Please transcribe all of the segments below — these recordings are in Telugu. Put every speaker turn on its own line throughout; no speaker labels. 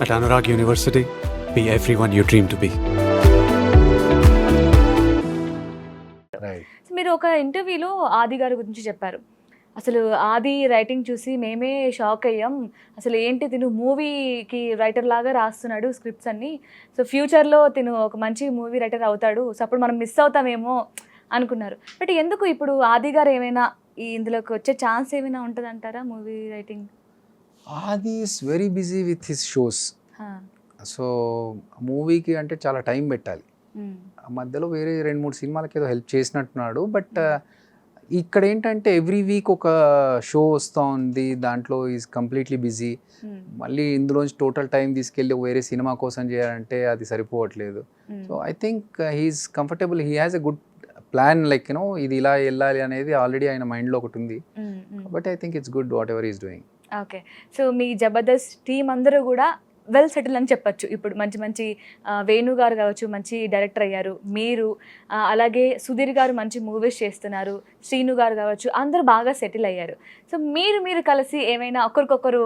At Anurag University, be everyone you dream to be.
Right.
So మీరు ఒక ఇంటర్వ్యూలో ఆది గారి గురించి చెప్పారు. అసలు ఆది రైటింగ్ చూసి మేమే షాక్ అయ్యాం. అసలు ఏంటి తిను మూవీకి రైటర్ లాగా రాస్తున్నాడు స్క్రిప్ట్స్ అన్ని. సో ఫ్యూచర్‌లో తిను ఒక మంచి మూవీ రైటర్ అవుతాడు. సో అప్పుడు మనం మిస్ అవుతామేమో అనుకున్నారు. బట్ ఎందుకు ఇప్పుడు ఆది గారు ఏమైనా ఇందులోకి వచ్చే ఛాన్స్ ఏమైనా ఉంటదంటారా మూవీ రైటింగ్?
ఆది is very busy with his shows.
ఆ!
సో మూవీకి అంటే చాలా టైం పెట్టాలి.
హ్మ్.
ఆ మధ్యలో వేరే 2, 3 సినిమాలకి ఏదో హెల్ప్ చేసినట్టున్నాడు. బట్ ఇక్కడ ఏంటంటే ఎవ్రీ వీక్ ఒక షో వస్తూ ఉంది. దాంట్లో ఈజ్ కంప్లీట్లీ బిజీ.
హ్మ్.
మళ్ళీ ఇందులోంచి టోటల్ టైం తీసుకెళ్ళి వేరే సినిమా కోసం చేయాలంటే అది సరిపోవట్లేదు. So I think he's comfortable. He has a good plan, like ఇది ఇలా వెళ్ళాలి అనేది ఆల్రెడీ ఆయన మైండ్లో ఒకటి ఉంది.
హ్మ్. హ్మ్.
But I think it's good what ever is doing.
Okay. So me Jabardasth team అందరూ కూడా వెల్ సెటిల్ అని చెప్పొచ్చు. ఇప్పుడు మంచి మంచి వేణు గారు కావచ్చు మంచి డైరెక్టర్ అయ్యారు. మీరు అలాగే సుధీర్ గారు మంచి మూవీస్ చేస్తున్నారు. శ్రీను గారు కావచ్చు అందరూ బాగా సెటిల్ అయ్యారు. సో మీరు కలిసి ఏమైనా ఒకరికొకరు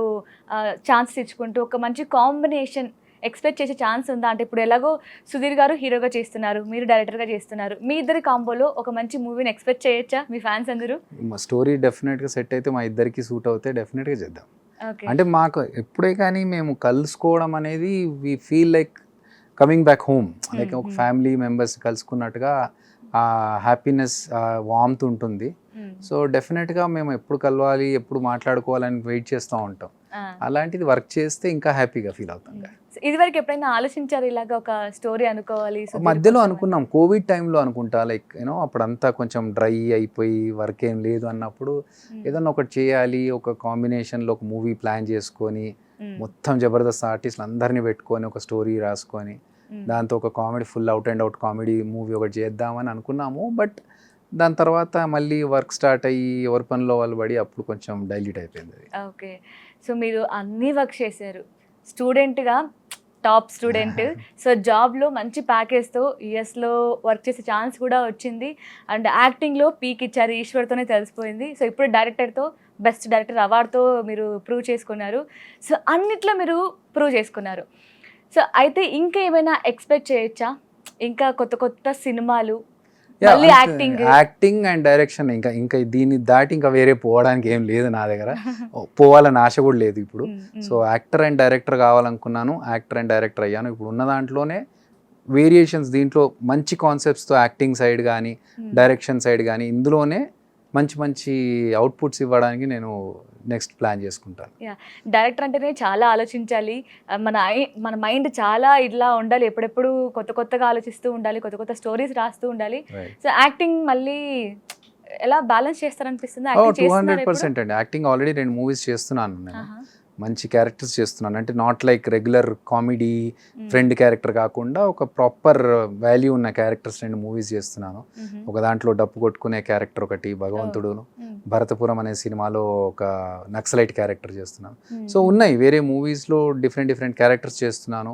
ఛాన్స్ ఇచ్చుకుంటూ ఒక మంచి కాంబినేషన్ ఎక్స్పెక్ట్ చేసే ఛాన్స్ ఉందా? అంటే ఇప్పుడు ఎలాగో సుధీర్ గారు హీరోగా చేస్తున్నారు, మీరు డైరెక్టర్గా చేస్తున్నారు. మీ ఇద్దరి కాంబోలో ఒక మంచి మూవీని ఎక్స్పెక్ట్ చేయొచ్చా మీ ఫ్యాన్స్ అందరూ?
మా స్టోరీ డెఫినెట్గా సెట్ అయితే మా ఇద్దరికి సూట్ అవుతే డెఫినెట్గా చేద్దాం.
ఓకే.
అంటే మాకు ఎప్పుడే కానీ మేము కలుసుకోవడం అనేది we feel like coming back home. Like ఒక ఫ్యామిలీ మెంబర్స్ కలుసుకున్నట్టుగా ఆ హ్యాపీనెస్, వార్మ్త్ ఉంటుంది. సో డెఫినెట్గా మేము ఎప్పుడు కలవాలి, ఎప్పుడు మాట్లాడుకోవాలని వెయిట్ చేస్తూ ఉంటాం. అలాంటిది వర్క్ చేస్తే ఇంకా హ్యాపీగా ఫీల్ అవుతాం.
ఇదివరకు ఎప్పుడైనా ఆలోచించారు ఇలాగ ఒక స్టోరీ అనుకోవాలి?
మధ్యలో అనుకున్నాం, కోవిడ్ టైంలో అనుకుంటా, లైక్ అప్పుడంతా కొంచెం డ్రై అయిపోయి వర్క్ ఏం లేదు అన్నప్పుడు ఏదన్నా ఒకటి చేయాలి, ఒక కాంబినేషన్లో ఒక మూవీ ప్లాన్ చేసుకొని మొత్తం జబర్దస్త్ ఆర్టిస్టులు అందరినీ పెట్టుకొని ఒక స్టోరీ రాసుకొని దాంతో ఒక comedy, full out and out comedy movie ఒకటి చేద్దామని అనుకున్నాము. బట్ దాని తర్వాత మళ్ళీ వర్క్ స్టార్ట్ అయ్యి ఎవరి పనిలో వాళ్ళు పడి అప్పుడు కొంచెం డైల్యూట్ అయిపోయింది.
ఓకే. సో మీరు అన్ని వర్క్ చేశారు. స్టూడెంట్గా టాప్ స్టూడెంట్. సో జాబ్లో మంచి ప్యాకేజ్తో యూఎస్లో వర్క్ చేసే ఛాన్స్ కూడా వచ్చింది. అండ్ యాక్టింగ్లో పీక్ ఇచ్చారు, ఈశ్వర్తోనే తెలిసిపోయింది. సో ఇప్పుడు డైరెక్టర్తో బెస్ట్ డైరెక్టర్ అవార్డుతో మీరు ప్రూవ్ చేసుకున్నారు. సో అన్నిట్లో మీరు ప్రూవ్ చేసుకున్నారు. సో అయితే ఇంకా ఏమైనా ఎక్స్పెక్ట్ చేయొచ్చా? ఇంకా కొత్త కొత్త సినిమాలు, మళ్ళీ
యాక్టింగ్ అండ్ డైరెక్షన్ ఇంకా దీన్ని దాటి ఇంకా వేరే పోవడానికి ఏం లేదు నా దగ్గర. పోవాలని ఆశ కూడా లేదు ఇప్పుడు. సో యాక్టర్ అండ్ డైరెక్టర్ కావాలనుకున్నాను, యాక్టర్ అండ్ డైరెక్టర్ అయ్యాను. ఇప్పుడు ఉన్న దాంట్లోనే వేరియేషన్స్, దీంట్లో మంచి కాన్సెప్ట్స్తో యాక్టింగ్ సైడ్ కానీ డైరెక్షన్ సైడ్ కానీ ఇందులోనే మంచి మంచి అవుట్పుట్స్ ఇవ్వడానికి నేను నెక్స్ట్ ప్లాన్ చేసుకుంటాను.
డైరెక్టర్ అంటేనే చాలా ఆలోచించాలి. మన మైండ్ చాలా ఇట్లా ఉండాలి, ఎప్పుడెప్పుడు కొత్త కొత్తగా ఆలోచిస్తూ ఉండాలి, కొత్త కొత్త స్టోరీస్ రాస్తూ ఉండాలి. సో యాక్టింగ్ మళ్ళీ ఎలా బ్యాలెన్స్ చేస్తారనిపిస్తుంది?
200% అండి. యాక్టింగ్ ఆల్రెడీ 2 మూవీస్ చేస్తున్నాను నేను. మంచి క్యారెక్టర్స్ చేస్తున్నాను. అంటే not like regular comedy friend character కాకుండా ఒక ప్రాపర్ వాల్యూ ఉన్న క్యారెక్టర్స్ 2 మూవీస్ చేస్తున్నాను. ఒక దాంట్లో డప్పు కొట్టుకునే క్యారెక్టర్ ఒకటి, భగవంతుడు, భరతపురం అనే సినిమాలో ఒక నక్సలైట్ క్యారెక్టర్ చేస్తున్నాను. సో ఉన్నాయి వేరే మూవీస్లో డిఫరెంట్ క్యారెక్టర్స్ చేస్తున్నాను.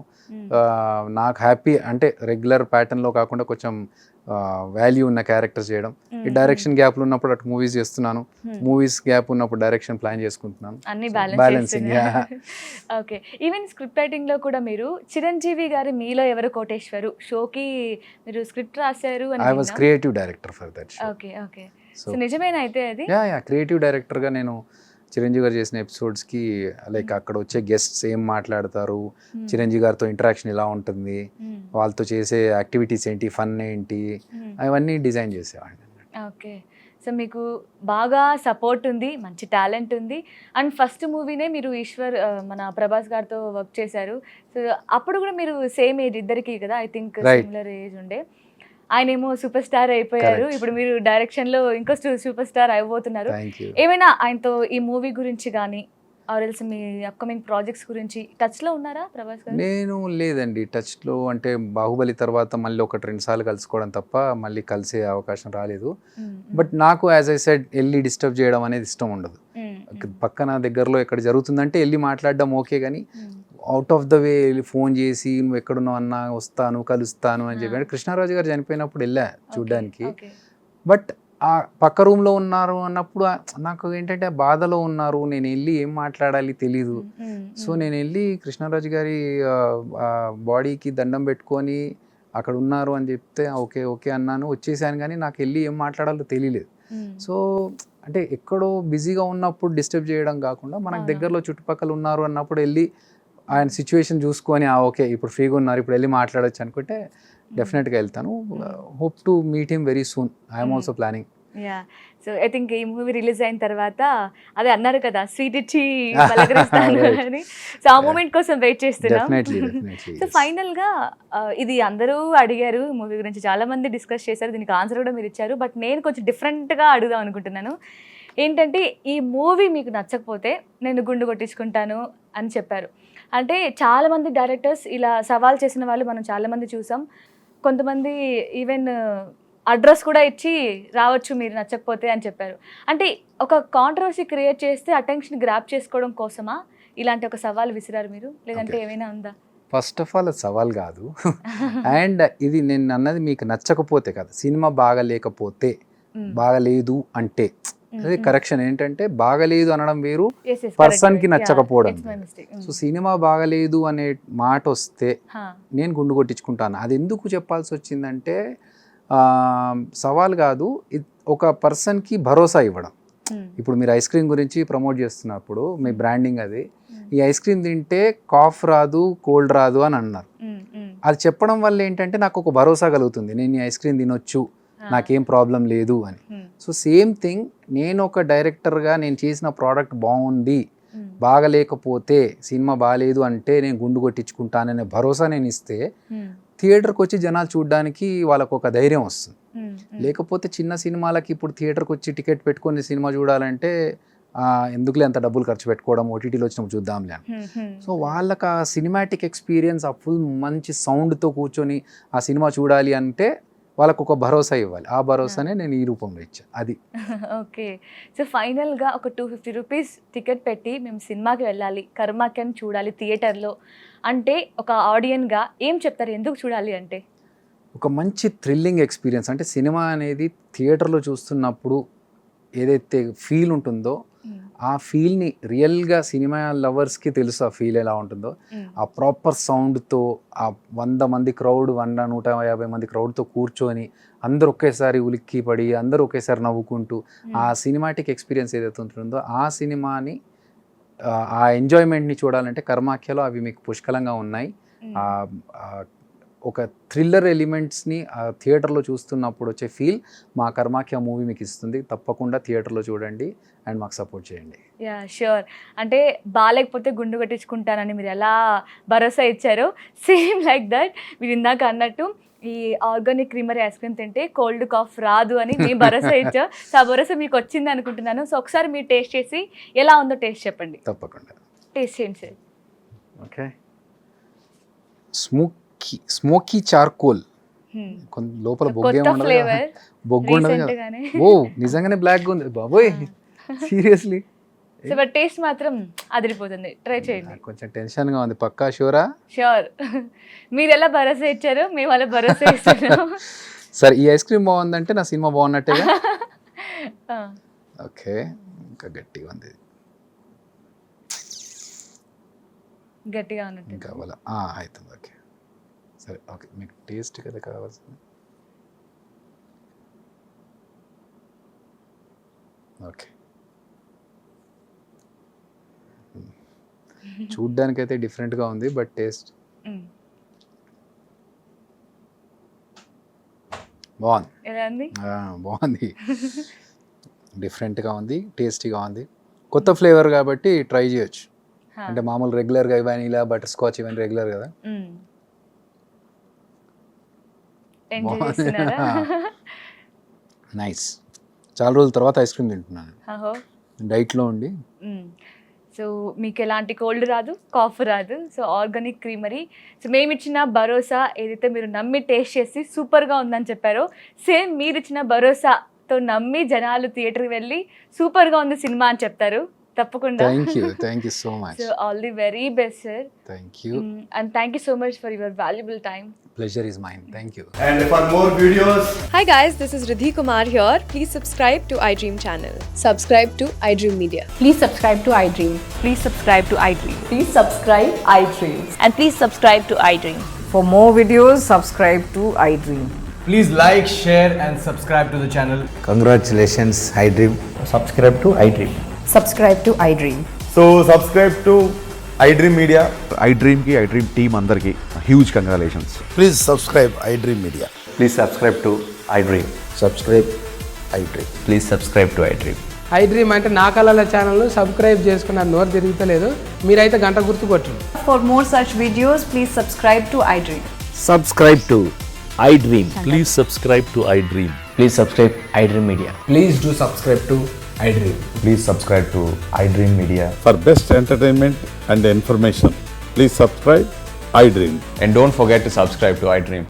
నాకు హ్యాపీ అంటే రెగ్యులర్ ప్యాటర్న్లో కాకుండా కొంచెం వాల్యూ ఉన్న క్యారెక్టర్స్ చేయడం. ఈ డైరెక్షన్ గ్యాప్లు ఉన్నప్పుడు అటు మూవీస్ చేస్తున్నాను, మూవీస్ గ్యాప్ ఉన్నప్పుడు డైరెక్షన్ ప్లాన్ చేసుకుంటున్నాను.
అన్ని
balancing.
Okay. Even script writing లో కూడా మీరు చిరంజీవి గారి మీలో ఎవరు కోటేశ్వరు షోకి మీరు స్క్రిప్ట్ రాశారు అని.
I was creative director for that show.
Okay. So నిజమేనా అయితే అది?
యా క్రియేటివ్ డైరెక్టర్గా నేను చిరంజీవి గారు చేసిన ఎపిసోడ్స్కి లైక్ అక్కడ వచ్చే గెస్ట్స్ ఏం మాట్లాడతారు, చిరంజీవి గారితో ఇంటరాక్షన్ ఎలా ఉంటుంది, వాళ్ళతో చేసే యాక్టివిటీస్ ఏంటి, ఫన్ ఏంటి, అవన్నీ డిజైన్ చేసేవాడిని.
ఓకే. సో మీకు బాగా సపోర్ట్ ఉంది, మంచి టాలెంట్ ఉంది. అండ్ ఫస్ట్ మూవీనే మీరు ఈశ్వర్ మన ప్రభాస్ గారితో వర్క్ చేశారు. సో అప్పుడు కూడా మీరు సేమ్ ఏజ్ ఇద్దరికి కదా, ఐ థింక్ సిమిలర్ ఏజ్ ఉండే. ఆయన ఏమో సూపర్ స్టార్ అయిపోయారు, ఇప్పుడు మీరు డైరెక్షన్లో ఇంకో సూపర్ స్టార్ అయిపోతున్నారు. ఏమైనా ఆయనతో ఈ మూవీ గురించి కానీ ఆర్ఎల్స్ మీ అప్కమింగ్ ప్రాజెక్ట్స్ గురించి టచ్లో ఉన్నారా ప్రభాస్ గారు?
నేను లేదండి టచ్లో. అంటే బాహుబలి తర్వాత మళ్ళీ 1-2 సార్లు కలుసుకోవడం తప్ప మళ్ళీ కలిసే అవకాశం రాలేదు. బట్ నాకు యాజ్ ఐ సెడ్ వెళ్ళి డిస్టర్బ్ చేయడం అనేది ఇష్టం ఉండదు. పక్కన దగ్గరలో ఎక్కడ జరుగుతుందంటే వెళ్ళి మాట్లాడడం ఓకే, కానీ out of the way phone చేసి నువ్వు ఎక్కడున్నావు అన్నా వస్తాను కలుస్తాను అని చెప్పి. అంటే కృష్ణరాజు గారు చనిపోయినప్పుడు వెళ్ళా చూడ్డానికి. బట్ ఆ పక్క రూమ్లో ఉన్నారు అన్నప్పుడు నాకు ఏంటంటే బాధలో ఉన్నారు, నేను వెళ్ళి ఏం మాట్లాడాలి తెలీదు. సో నేను వెళ్ళి కృష్ణరాజు గారి బాడీకి దండం పెట్టుకొని అక్కడ ఉన్నారు అని చెప్తే ఓకే ఓకే అన్నాను, వచ్చేసాను. కానీ నాకు వెళ్ళి ఏం మాట్లాడాలో తెలియలేదు. సో అంటే ఎక్కడో బిజీగా ఉన్నప్పుడు డిస్టర్బ్ చేయడం కాకుండా మనకు దగ్గరలో చుట్టుపక్కల ఉన్నారు అన్నప్పుడు వెళ్ళి ఆయన సిచ్యువేషన్ చూసుకొని ఓకే ఇప్పుడు ఫ్రీగా ఉన్నారు ఇప్పుడు వెళ్ళి మాట్లాడొచ్చు అనుకుంటే డెఫినెట్గా వెళ్తాను. Hope to meet him very soon. I'm also planning.
Yeah, so I think ఈ మూవీ రిలీజ్ అయిన తర్వాత అదే అన్నారు కదా స్వీట్ ఇచ్చి పలకరిస్తాను అని, సో ఆ మూమెంట్ కోసం వెయిట్ చేస్తున్నాం. సో ఫైనల్ గా ఇది అందరూ అడిగారు మూవీ గురించి, చాలా మంది డిస్కస్ చేశారు, దీనికి ఆన్సర్ కూడా మీరు ఇచ్చారు. బట్ నేను కొంచెం డిఫరెంట్ గా అడుగుదాం అనుకుంటున్నాను. ఏంటంటే ఈ మూవీ మీకు నచ్చకపోతే నేను గుండు కొట్టించుకుంటాను అని చెప్పారు. అంటే చాలామంది డైరెక్టర్స్ ఇలా సవాల్ చేసిన వాళ్ళు మనం చాలామంది చూసాం. కొంతమంది ఈవెన్ అడ్రస్ కూడా ఇచ్చి రావచ్చు మీరు నచ్చకపోతే అని చెప్పారు. అంటే ఒక కాంట్రవర్సీ క్రియేట్ చేస్తే అటెన్షన్ గ్రాప్ చేసుకోవడం కోసమా ఇలాంటి ఒక సవాల్ విసిరారు మీరు, లేదంటే ఏమైనా ఉందా?
ఫస్ట్ ఆఫ్ ఆల్ అది సవాల్ కాదు. అండ్ ఇది నేను అన్నది మీకు నచ్చకపోతే కాదు, సినిమా బాగలేకపోతే, బాగలేదు అంటే అది కరెక్షన్. ఏంటంటే బాగలేదు అనడం వేరు, పర్సన్కి నచ్చకపోవడం. సో సినిమా బాగలేదు అనే మాట వస్తే నేను గుండు కొట్టించుకుంటాను. అది ఎందుకు చెప్పాల్సి వచ్చిందంటే సవాల్ కాదు, ఒక పర్సన్కి భరోసా ఇవ్వడం. ఇప్పుడు మీరు ఐస్ క్రీమ్ గురించి ప్రమోట్ చేస్తున్నప్పుడు మీ బ్రాండింగ్ అది, ఈ ఐస్ క్రీమ్ తింటే కాఫ్ రాదు కోల్డ్ రాదు అని అన్నారు. అది చెప్పడం వల్ల ఏంటంటే నాకు ఒక భరోసా కలుగుతుంది, నేను ఈ ఐస్ క్రీమ్ తినొచ్చు, నాకేం ప్రాబ్లం లేదు అని. సో సేమ్ థింగ్, నేను ఒక డైరెక్టర్గా నేను చేసిన ప్రోడక్ట్ బాగుంది, బాగలేకపోతే సినిమా బాగాలేదు అంటే నేను గుండు కొట్టించుకుంటాననే భరోసా నేను ఇస్తే థియేటర్కి వచ్చి జనాలు చూడడానికి వాళ్ళకు ఒక ధైర్యం వస్తుంది. లేకపోతే చిన్న సినిమాలకి ఇప్పుడు థియేటర్కి వచ్చి టికెట్ పెట్టుకొని సినిమా చూడాలంటే ఎందుకులే అంత డబ్బులు ఖర్చు పెట్టుకోవడం, ఓటీటీలో వచ్చినప్పుడు చూద్దాంలే అని. సో వాళ్ళకి ఆ సినిమాటిక్ ఎక్స్పీరియన్స్, ఆ ఫుల్ మంచి సౌండ్తో కూర్చొని ఆ సినిమా చూడాలి అంటే వాళ్ళకు ఒక భరోసా ఇవ్వాలి. ఆ భరోసానే నేను ఈ రూపంలో ఇచ్చాను. అది
ఓకే. సో ఫైనల్గా ఒక 250 రూపీస్ టికెట్ పెట్టి మేము సినిమాకి వెళ్ళాలి, కర్మాక్యాన్ని చూడాలి థియేటర్లో అంటే ఒక ఆడియన్గా ఏం చెప్తారు, ఎందుకు చూడాలి అంటే?
ఒక మంచి థ్రిల్లింగ్ ఎక్స్పీరియన్స్. అంటే సినిమా అనేది థియేటర్లో చూస్తున్నప్పుడు ఏదైతే ఫీల్ ఉంటుందో ఆ ఫీల్ని రియల్గా సినిమా లవర్స్కి తెలుసు ఆ ఫీల్ ఎలా ఉంటుందో. ఆ ప్రాపర్ సౌండ్తో, ఆ 100 మంది క్రౌడ్, 100-150 మంది క్రౌడ్తో కూర్చొని అందరూ ఒకేసారి ఉలిక్కి పడి అందరూ ఒకేసారి నవ్వుకుంటూ ఆ సినిమాటిక్ ఎక్స్పీరియన్స్ ఏదైతే ఉంటుందో ఆ సినిమాని, ఆ ఎంజాయ్మెంట్ని చూడాలంటే కర్మాఖ్యలో అవి మీకు పుష్కలంగా ఉన్నాయి. ఒక థ్రిల్లర్ ఎలిమెంట్స్ని థియేటర్లో చూస్తున్నప్పుడు వచ్చే ఫీల్ మా కర్మాఖ్య మూవీ మీకు ఇస్తుంది. తప్పకుండా థియేటర్లో చూడండి అండ్ మాకు సపోర్ట్ చేయండి.
Yeah sure. అంటే బాగాలేకపోతే గుండు కట్టించుకుంటానని మీరు ఎలా భరోసా ఇచ్చారో సేమ్ లైక్ దట్ మీరు ఇందాక అన్నట్టు ఈ ఆర్గానిక్ క్రీమరీ ఐస్ క్రీమ్ తింటే కోల్డ్ కాఫ్ రాదు అని మేము భరోసా ఇచ్చాం. సో ఆ భరోసా మీకు వచ్చింది అనుకుంటున్నాను. సో ఒకసారి మీరు టేస్ట్ చేసి ఎలా ఉందో టేస్ట్ చెప్పండి.
తప్పకుండా
టేస్ట్ చేయండి సార్.
ఓకే. స్మోకీ చార్కోల్, లోపల బొగ్గే ఉండదు. ఓ నిజంగానే బ్లాక్ ఉంది బాబోయ్, సీరియస్లీ.
సో బట్ టేస్ట్ మాత్రం అదిరిపోతుంది, ట్రై చేయండి.
కొంచెం టెన్షన్గా ఉంది. పక్కా షూరా?
ష్యూర్. మీరు ఎలా భరోసా ఇచ్చారు మేము అలా భరోసా ఇస్తున్నాం.
సరే, ఈ ఐస్ క్రీమ్ బాగుందంటే నా సినిమా బాగున్నట్టేగా. ఓకే, ఇంకా గట్టిగా ఉంది,
గట్టిగా ఉన్నట్టు
కావాలా? అవుతుంది. ఓకే సరే, ఓకే. మీకు టేస్ట్ కదా కావాల్సింది. ఓకే, చూడ్డానికైతే డిఫరెంట్గా ఉంది బట్ టేస్ట్ బాగుంది.
ఎలా ఉంది?
బాగుంది, డిఫరెంట్గా ఉంది, టేస్టీగా ఉంది. కొత్త ఫ్లేవర్ కాబట్టి ట్రై చేయొచ్చు. అంటే మామూలు రెగ్యులర్గా వెనీలా, బటర్ స్కాచ్ ఇవన్నీ రెగ్యులర్ కదా. నైస్. చాలా రోజుల తర్వాత ఐస్ క్రీమ్ తింటున్నాను డైట్లో ఉండి.
సో మీకు ఎలాంటి కోల్డ్ రాదు, కాఫ్ రాదు. సో ఆర్గానిక్ క్రీమరీ, సో మేము ఇచ్చిన భరోసా ఏదైతే మీరు నమ్మి టేస్ట్ చేసి సూపర్గా ఉందని చెప్పారో సేమ్ మీరు ఇచ్చిన భరోసాతో నమ్మి జనాలు థియేటర్కి వెళ్ళి సూపర్గా ఉంది సినిమా అని చెప్తారు. తప్పకుండా.
Thank you so much.
So all the very best sir.
Thank you.
And thank you so much for your valuable time.
Pleasure is mine. Thank you.
And for more videos,
Hi guys, this is Riddhi Kumar here. Please subscribe to iDream channel. Subscribe to iDream Media.
Please subscribe to iDream.
Please subscribe to iDream.
Please subscribe iDream.
And please subscribe to iDream.
For more videos, subscribe to iDream.
please like, share and subscribe to the channel.
Congratulations, iDream.
Subscribe to iDream.
Subscribe to iDream.
So subscribe to iDream Media.
iDream ki iDream team అందరికి huge congratulations.
Please subscribe iDream Media.
Please subscribe to iDream.
Subscribe iDream.
Please subscribe to iDream.
iDream అంటే నా కళల ఛానల్ సబ్స్క్రైబ్ చేసుకున్న నోరు తిరుగుతలేదు, మీరైతే గంట గుర్తు కొట్టండి.
For more such videos, please subscribe to iDream.
Subscribe to iDream.
Please subscribe to iDream.
Please subscribe iDream Media.
Please do subscribe to iDream.
Please subscribe to iDream Media.
For best entertainment and information, please subscribe iDream.
And don't forget to subscribe to iDream.